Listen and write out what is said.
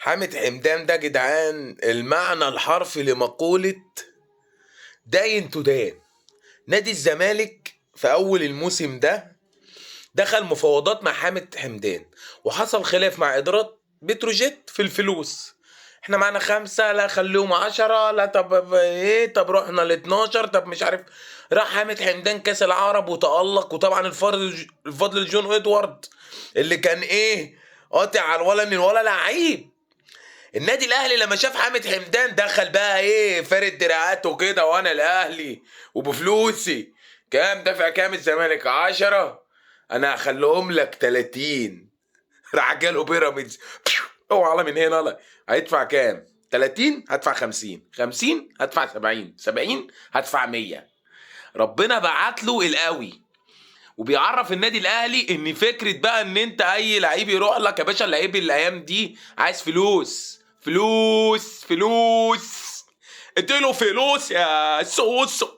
حامد حمدان ده جدعان المعنى الحرفي لمقولة داين تدان. نادي الزمالك في أول الموسم ده دخل مفاوضات مع حامد حمدان، وحصل خلاف مع إدارة بتروجيت في الفلوس. احنا معانا 5، لا خليهم 10، لا طب ايه، طب رحنا ل12، طب مش عارف. راح حامد حمدان كاس العرب وتألق، وطبعا الفضل لجون ادوارد اللي كان ايه قاطع على الولا ان الولا لعيب. النادي الاهلي لما شاف حامد حمدان دخل بقى ايه فارد دراعاته كده، وانا الاهلي وبفلوسي. كام دافع؟ كام الزمالك؟ 10، انا هخليهم لك 30. راح جاله بيراميدز، اوعى من هنا. لا، هيدفع كام؟ 30 هدفع 50، 50 هدفع 70، 70 هدفع 100. ربنا بعت له القوي، وبيعرف النادي الاهلي ان فكره بقى ان انت اي لعيب يروح لك يا باشا. اللعيب الايام دي عايز فلوس فلوس فلوس، اديله فلوس يا سوسو.